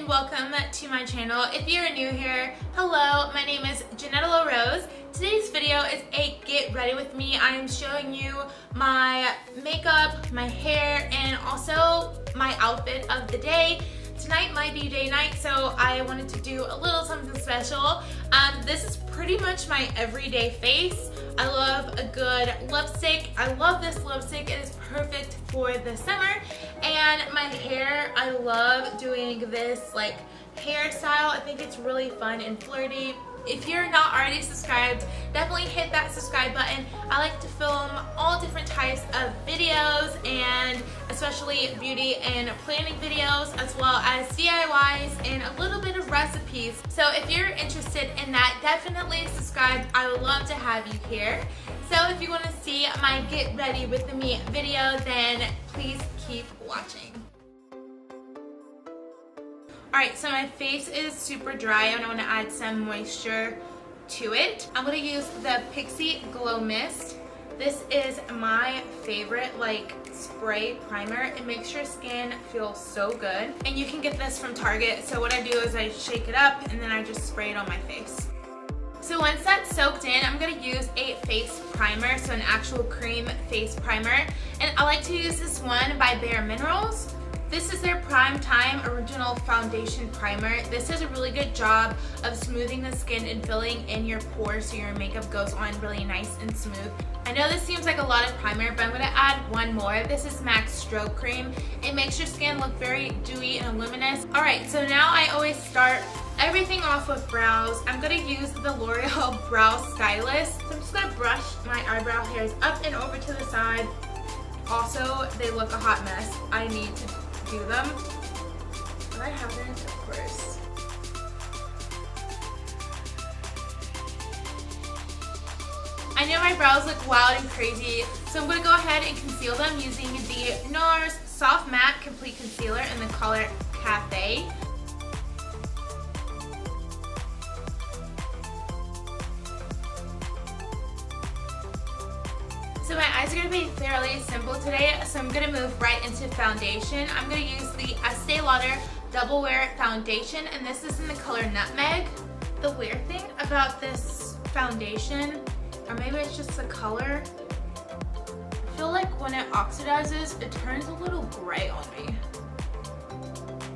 and welcome to my channel. If you're new here, hello, my name is Janetta LaRose. Today's video is a get ready with me. I am showing you my makeup, my hair, and also my outfit of the day. Tonight might be day night, so I wanted to do a little something special. This is pretty much my everyday face. I love a good lipstick. I love this lipstick. It is perfect for the summer. And my hair, I love doing this like hairstyle. I think it's really fun and flirty. If you're not already subscribed, definitely hit that subscribe button. I like to film all different types of videos, and especially beauty and planning videos, as well as DIYs and a little bit of recipes. So if you're interested in that, definitely subscribe. I would love to have you here. So if you want to see my get ready with me video, then please keep watching. Alright, so my face is super dry and I want to add some moisture to it. I'm going to use the Pixie Glow Mist. This is my favorite like spray primer. It makes your skin feel so good. And you can get this from Target. So what I do is I shake it up and then I just spray it on my face. So once that's soaked in, I'm going to use a face primer, so an actual cream face primer. And I like to use this one by Bare Minerals. This is their Prime Time Original Foundation Primer. This does a really good job of smoothing the skin and filling in your pores so your makeup goes on really nice and smooth. I know this seems like a lot of primer, but I'm going to add one more. This is MAC Stroke Cream. It makes your skin look very dewy and luminous. Alright, so now I always start everything off with brows. I'm going to use the L'Oreal Brow Stylist. So I'm just going to brush my eyebrow hairs up and over to the side. Also, they look a hot mess. I need to do them, but I haven't, of course. I know my brows look wild and crazy, so I'm going to go ahead and conceal them using the NARS Soft Matte Complete Concealer in the color Cafe. So my eyes are going to be fairly simple today, so I'm going to move right into foundation. I'm going to use the Estee Lauder Double Wear Foundation, and this is in the color Nutmeg. The weird thing about this foundation, or maybe it's just the color, I feel like when it oxidizes, it turns a little gray on me.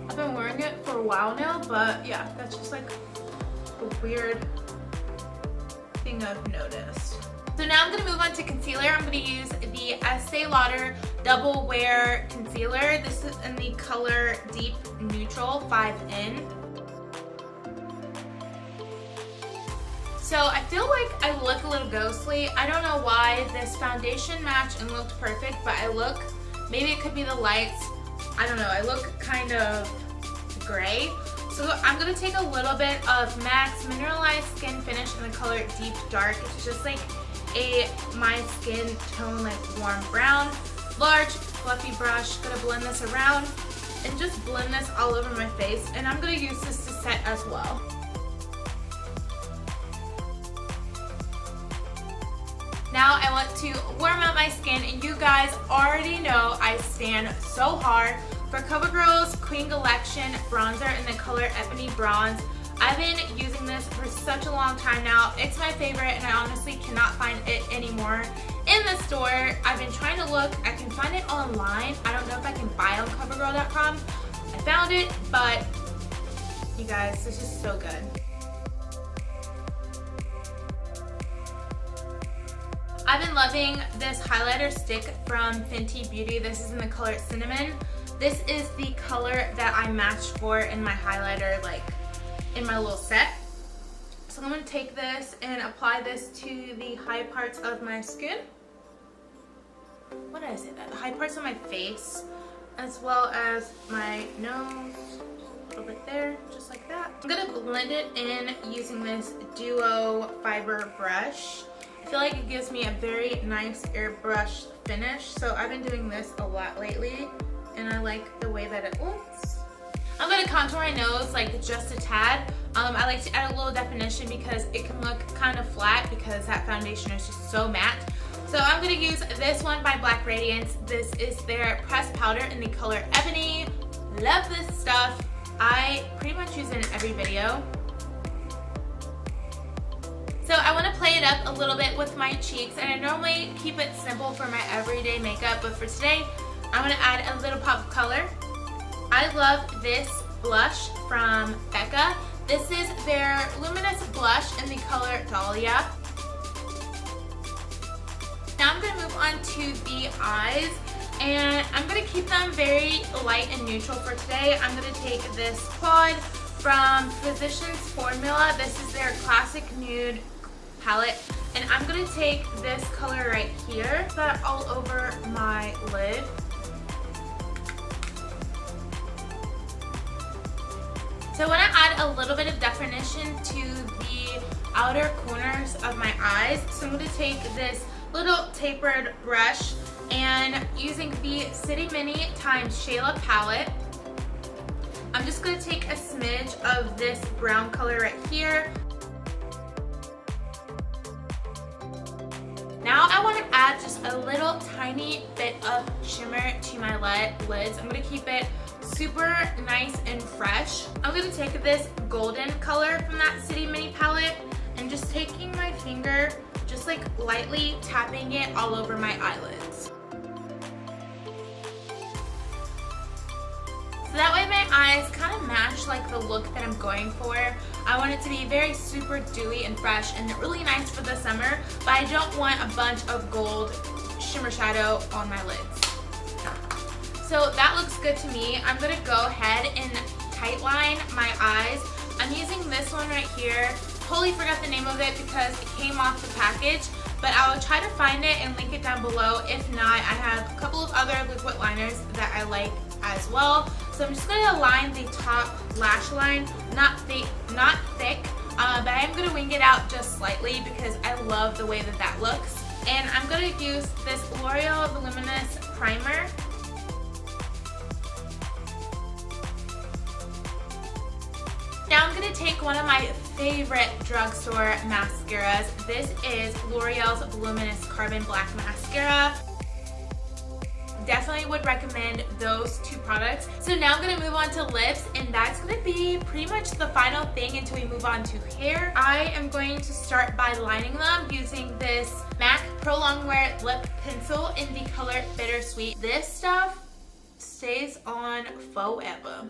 I've been wearing it for a while now, but yeah, that's just like a weird thing I've noticed. So now I'm going to move on to concealer. I'm going to use the Estee Lauder Double Wear Concealer. This is in the color Deep Neutral 5N. So I feel like I look a little ghostly. I don't know why. This foundation matched and looked perfect, but I look, maybe it could be the lights. I don't know. I look kind of gray. So I'm going to take a little bit of MAC's Mineralized Skin Finish in the color Deep Dark. It's just like my skin tone, like warm brown. Large fluffy brush. Gonna blend this around and just blend this all over my face, and I'm gonna use this to set as well. Now I want to warm up my skin, and you guys already know I stand so hard for CoverGirl's Queen Collection bronzer in the color Ebony Bronze. I've been using this for such a long time now. It's my favorite, and I honestly cannot find it anymore in the store. I've been trying to look. I can find it online. I don't know if I can buy on CoverGirl.com. I found it, but you guys, this is so good. I've been loving this highlighter stick from Fenty Beauty. This is in the color Cinnamon. This is the color that I matched for in my highlighter, like in my little set. So I'm going to take this and apply this to the high parts of my skin. What did I say that? The high parts of my face, as well as my nose, a little bit there, just like that. I'm going to blend it in using this Duo Fiber brush. I feel like it gives me a very nice airbrush finish, so I've been doing this a lot lately, and I like the way that it looks. I'm going to contour my nose like just a tad. I like to add a little definition because it can look kind of flat because that foundation is just so matte. So I'm going to use this one by Black Radiance. This is their pressed powder in the color Ebony. Love this stuff. I pretty much use it in every video. So I want to play it up a little bit with my cheeks, and I normally keep it simple for my everyday makeup, but for today, I'm going to add a little pop of color. I love this blush from Becca. This is their luminous blush in the color Dahlia. Now I'm going to move on to the eyes, and I'm going to keep them very light and neutral for today. I'm going to take this quad from Physicians Formula. This is their classic nude palette, and I'm going to take this color right here, put that all over my lid. So I want to add a little bit of definition to the outer corners of my eyes. So I'm going to take this little tapered brush, and using the City Mini times Shayla palette, I'm just going to take a smidge of this brown color right here. Now I want to add just a little tiny bit of shimmer to my lids. I'm going to keep it super nice and fresh. I'm going to take this golden color from that City Mini palette and just taking my finger, just like lightly tapping it all over my eyelids. So that way my eyes kind of match like the look that I'm going for. I want it to be very super dewy and fresh and really nice for the summer, but I don't want a bunch of gold shimmer shadow on my lids. So that looks good to me. I'm going to go ahead and tightline my eyes. I'm using this one right here. Totally forgot the name of it because it came off the package, but I will try to find it and link it down below. If not, I have a couple of other liquid liners that I like as well. So I'm just going to line the top lash line, not thick, but I am going to wing it out just slightly because I love the way that that looks. And I'm going to use this L'Oreal Voluminous Primer. Now I'm going to take one of my favorite drugstore mascaras. This is L'Oreal's Voluminous Carbon Black Mascara. Definitely would recommend those two products. So now I'm going to move on to lips, and that's going to be pretty much the final thing until we move on to hair. I am going to start by lining them using this MAC Pro Longwear Lip Pencil in the color Bittersweet. This stuff stays on forever.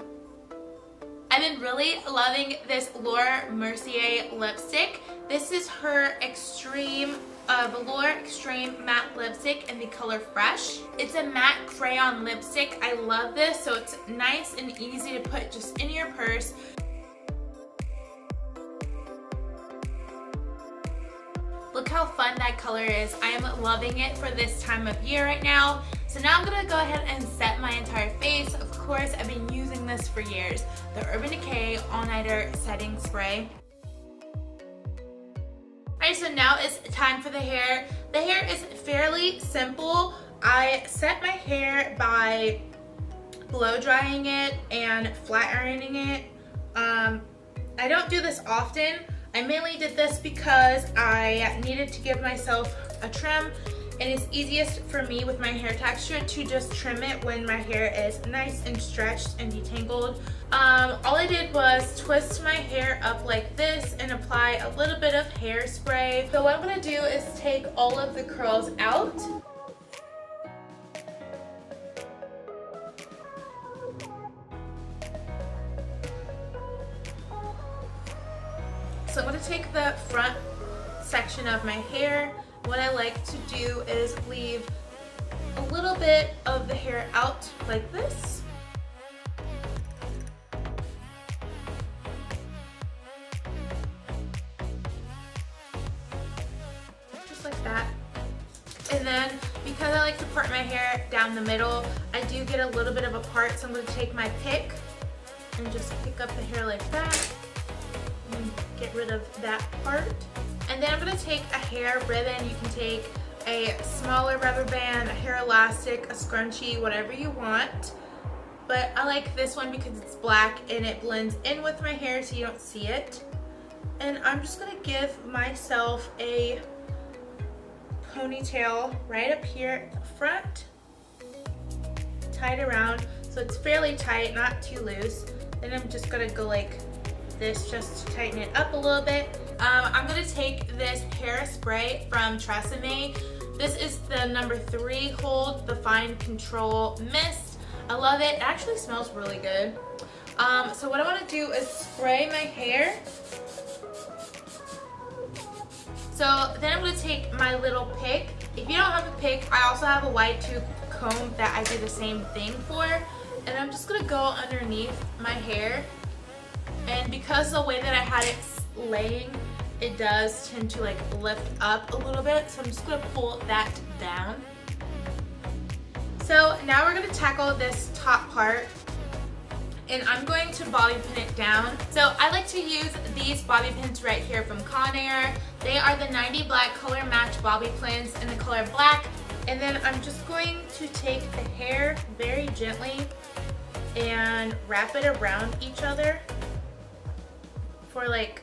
I've been really loving this Laura Mercier lipstick. This is her Velour Extreme Matte Lipstick in the color Fresh. It's a matte crayon lipstick. I love this, so it's nice and easy to put just in your purse. Look how fun that color is. I am loving it for this time of year right now. So now I'm going to go ahead and set my entire face. Of course, I've been using this for years. The Urban Decay All Nighter Setting Spray. Alright, so now it's time for the hair. The hair is fairly simple. I set my hair by blow drying it and flat ironing it. I don't do this often. I mainly did this because I needed to give myself a trim. It is easiest for me with my hair texture to just trim it when my hair is nice and stretched and detangled. All I did was twist my hair up like this and apply a little bit of hairspray. So what I'm going to do is take all of the curls out. So I'm going to take the front section of my hair. What I like to do is leave a little bit of the hair out like this. Just like that. And then because I like to part my hair down the middle, I do get a little bit of a part, so I'm going to take my pick and just pick up the hair like that and get rid of that part. And then I'm going to take a hair ribbon. You can take a smaller rubber band, a hair elastic, a scrunchie, whatever you want. But I like this one because it's black and it blends in with my hair so you don't see it. And I'm just going to give myself a ponytail right up here at the front. Tie it around so it's fairly tight, not too loose. Then I'm just gonna go like this just to tighten it up a little bit. I'm gonna take this hairspray from Tresemme. This is the number 3 Hold the Fine Control Mist. I love it. It actually smells really good. So what I want to do is spray my hair. So then I'm going to take my little pick. If you don't have a pick, I also have a wide tooth comb that I do the same thing for. And I'm just going to go underneath my hair. And because the way that I had it laying, it does tend to like lift up a little bit. So I'm just going to pull that down. So now we're going to tackle this top part. And I'm going to bobby pin it down. So I like to use these bobby pins right here from Conair. They are the 90 Black Color Match bobby pins in the color black. And then I'm just going to take the hair very gently and wrap it around each other for like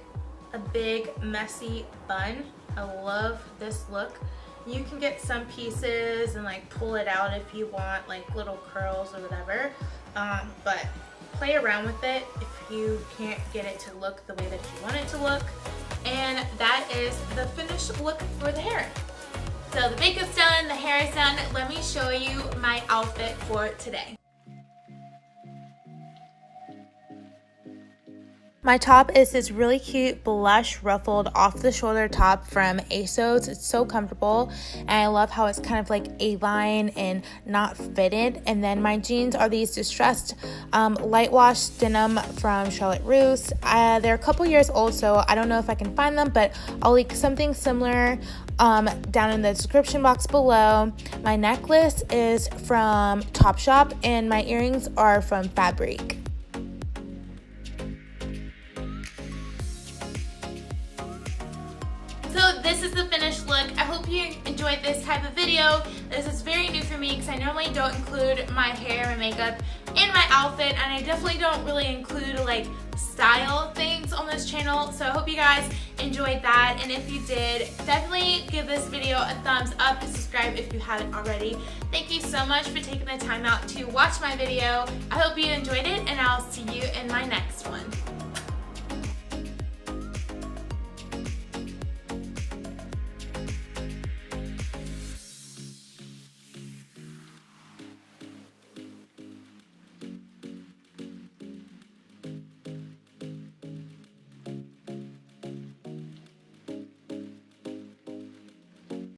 a big messy bun. I love this look. You can get some pieces and like pull it out if you want like little curls or whatever. But play around with it if you can't get it to look the way that you want it to look. And that is the finished look for the hair. So the makeup's done, the hair is done. Let me show you my outfit for today. My top is this really cute blush ruffled off the shoulder top from ASOS. It's so comfortable and I love how it's kind of like A-line and not fitted. And then my jeans are these distressed light wash denim from Charlotte Russe. They're a couple years old, so I don't know if I can find them, but I'll link something similar down in the description box below. My necklace is from Topshop and my earrings are from Fabric. So this is the finished look. I hope you enjoyed this type of video. This is very new for me because I normally don't include my hair and makeup in my outfit, and I definitely don't really include like style things on this channel. So I hope you guys enjoyed that, and if you did, definitely give this video a thumbs up and subscribe if you haven't already. Thank you so much for taking the time out to watch my video. I hope you enjoyed it, and I'll see you in my next one.